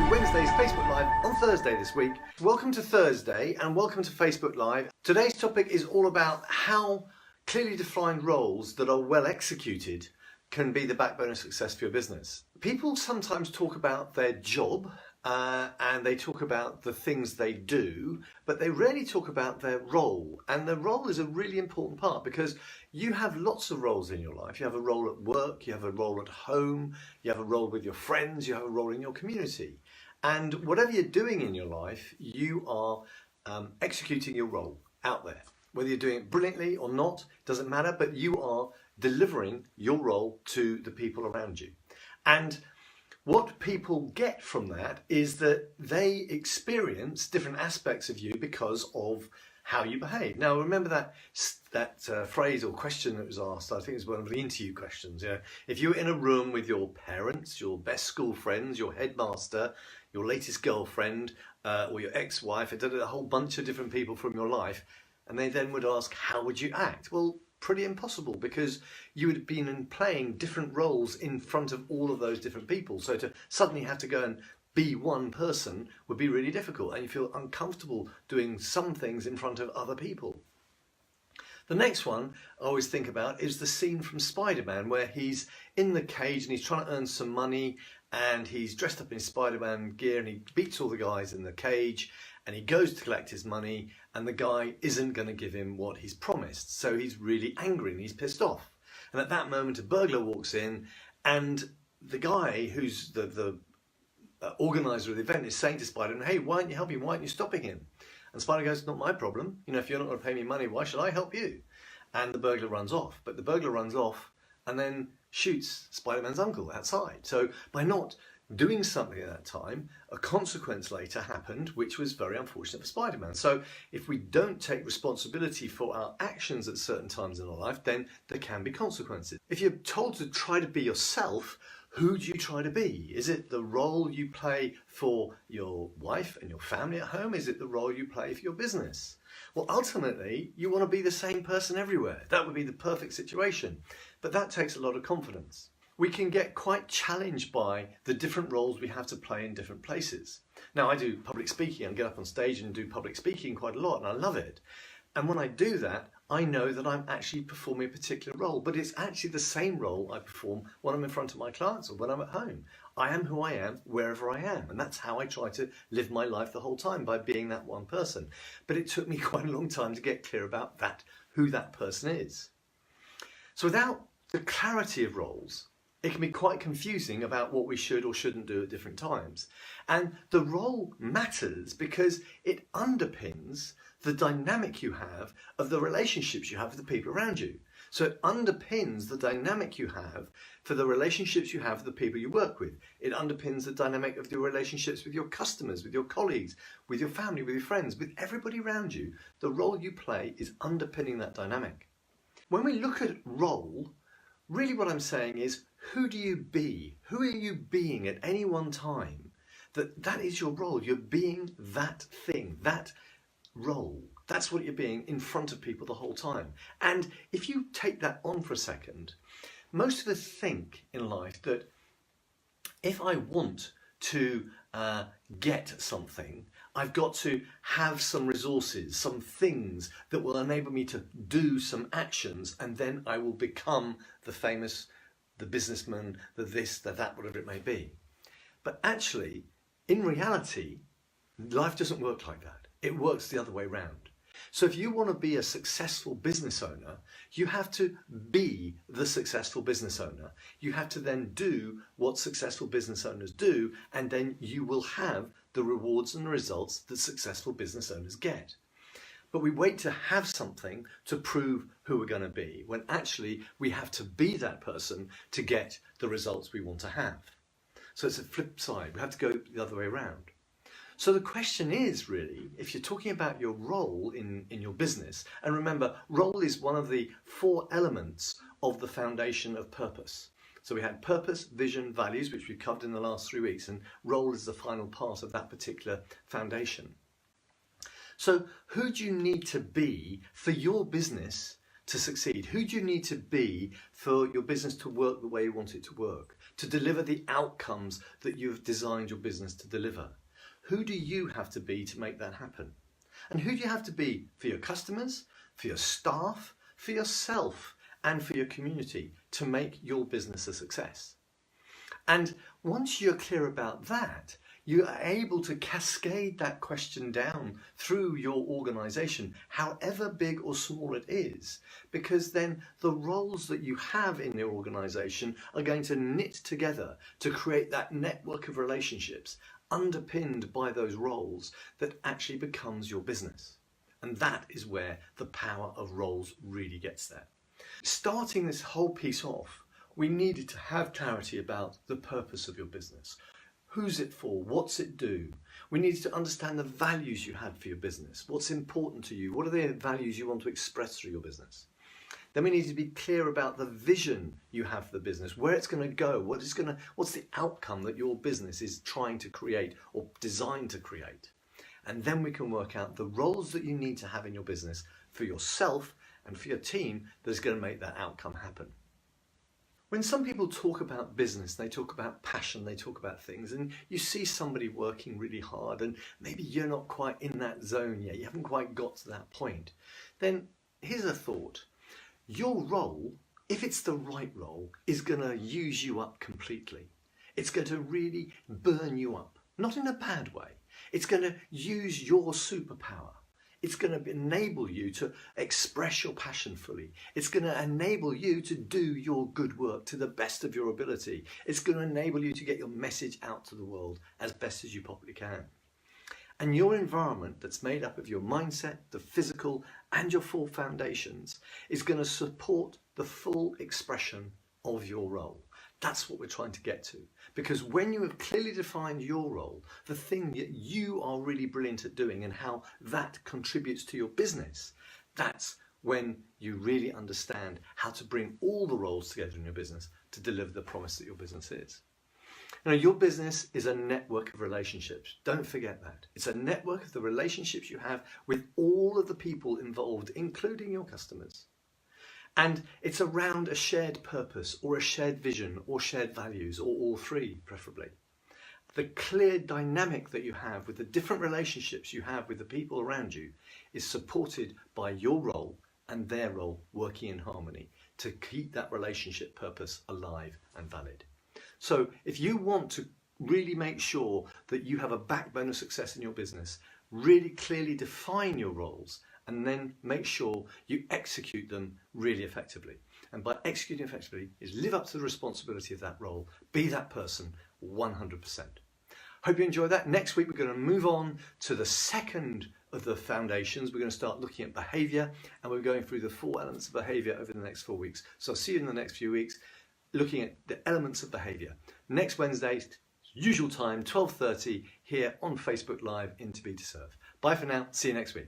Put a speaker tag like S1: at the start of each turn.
S1: Wednesday's Facebook Live on Thursday this week. Welcome to Thursday and welcome to Facebook Live. Today's topic is all about how clearly defined roles that are well executed can be the backbone of success for your business. People sometimes talk about their job and they talk about the things they do, but they rarely talk about their role. And the role is a really important part because you have lots of roles in your life. You have a role at work, you have a role at home, you have a role with your friends, you have a role in your community. And whatever you're doing in your life, you are executing your role out there. Whether you're doing it brilliantly or not, doesn't matter, but you are delivering your role to the people around you. And what people get from that is that they experience different aspects of you because of how you behave. Now, remember that phrase or question that was asked, I think it was one of the interview questions. You know, if you're in a room with your parents, your best school friends, your headmaster, your latest girlfriend, or your ex-wife, a whole bunch of different people from your life, and they then would ask, how would you act? Well, pretty impossible, because you would have been playing different roles in front of all of those different people. So to suddenly have to go and be one person would be really difficult, and you feel uncomfortable doing some things in front of other people. The next one I always think about is the scene from Spider-Man where he's in the cage and he's trying to earn some money, and he's dressed up in Spider-Man gear and he beats all the guys in the cage, and he goes to collect his money and the guy isn't going to give him what he's promised. So he's really angry and he's pissed off. And at that moment a burglar walks in, and the guy who's the organizer of the event is saying to Spider-Man, hey, why aren't you helping him? Why aren't you stopping him? And Spider goes, not my problem. You know, if you're not going to pay me money, why should I help you? And the burglar runs off. But the burglar runs off and then shoots Spider-Man's uncle outside. So by not doing something at that time, a consequence later happened, which was very unfortunate for Spider-Man. So if we don't take responsibility for our actions at certain times in our life, then there can be consequences. If you're told to try to be yourself, who do you try to be? Is it the role you play for your wife and your family at home? Is it the role you play for your business? Well, ultimately, you want to be the same person everywhere. That would be the perfect situation. But that takes a lot of confidence. We can get quite challenged by the different roles we have to play in different places. Now, I do public speaking. I get up on stage and do public speaking quite a lot, and I love it. And when I do that, I know that I'm actually performing a particular role, but it's actually the same role I perform when I'm in front of my clients or when I'm at home. I am who I am wherever I am, and that's how I try to live my life the whole time, by being that one person. But it took me quite a long time to get clear about that, who that person is. So without the clarity of roles, it can be quite confusing about what we should or shouldn't do at different times. And the role matters because it underpins the dynamic you have of the relationships you have with the people around you. So it underpins the dynamic you have for the relationships you have with the people you work with. It underpins the dynamic of your relationships with your customers, with your colleagues, with your family, with your friends, with everybody around you. The role you play is underpinning that dynamic. When we look at role, really what I'm saying is, who do you be? Who are you being at any one time? That is your role. You're being that thing, that role. That's what you're being in front of people the whole time. And if you take that on for a second, most of us think in life that if I want to get something, I've got to have some resources, some things that will enable me to do some actions, and then I will become the famous, the businessman, the this, the that, whatever it may be. But actually, in reality, life doesn't work like that. It works the other way around. So if you want to be a successful business owner, you have to be the successful business owner. You have to then do what successful business owners do, and then you will have the rewards and the results that successful business owners get. But we wait to have something to prove who we're going to be, when actually we have to be that person to get the results we want to have. So it's a flip side. We have to go the other way around. So the question is really, if you're talking about your role in your business, and remember, role is one of the 4 elements of the foundation of purpose. So we had purpose, vision, values, which we covered in the last 3 weeks, and role is the final part of that particular foundation. So who do you need to be for your business to succeed? Who do you need to be for your business to work the way you want it to work, to deliver the outcomes that you've designed your business to deliver? Who do you have to be to make that happen? And who do you have to be for your customers, for your staff, for yourself, and for your community to make your business a success? And once you're clear about that, you are able to cascade that question down through your organization, however big or small it is, because then the roles that you have in the organization are going to knit together to create that network of relationships underpinned by those roles that actually becomes your business. And that is where the power of roles really gets there. Starting this whole piece off, we needed to have clarity about the purpose of your business. Who's it for? What's it do? We needed to understand the values you had for your business. What's important to you? What are the values you want to express through your business? Then we need to be clear about the vision you have for the business, where it's going to go, what's the outcome that your business is trying to create or designed to create. And then we can work out the roles that you need to have in your business for yourself and for your team that is going to make that outcome happen. When some people talk about business, they talk about passion, they talk about things, and you see somebody working really hard and maybe you're not quite in that zone yet, you haven't quite got to that point, then here's a thought. Your role, if it's the right role, is going to use you up completely. It's going to really burn you up, not in a bad way. It's going to use your superpower. It's going to enable you to express your passion fully. It's going to enable you to do your good work to the best of your ability. It's going to enable you to get your message out to the world as best as you possibly can. And your environment that's made up of your mindset, the physical, and your full foundations is going to support the full expression of your role. That's what we're trying to get to. Because when you have clearly defined your role, the thing that you are really brilliant at doing and how that contributes to your business, that's when you really understand how to bring all the roles together in your business to deliver the promise that your business is. Now, your business is a network of relationships. Don't forget that. It's a network of the relationships you have with all of the people involved, including your customers. And it's around a shared purpose or a shared vision or shared values, or all three preferably. The clear dynamic that you have with the different relationships you have with the people around you is supported by your role and their role working in harmony to keep that relationship purpose alive and valid. So if you want to really make sure that you have a backbone of success in your business, really clearly define your roles and then make sure you execute them really effectively. And by executing effectively is live up to the responsibility of that role, be that person 100%. Hope you enjoyed that. Next week we're going to move on to the second of the foundations. We're going to start looking at behaviour, and we're going through the 4 elements of behaviour over the next 4 weeks. So I'll see you in the next few weeks looking at the elements of behaviour. Next Wednesday, usual time, 12:30 here on Facebook Live in To Be To Serve. Bye for now. See you next week.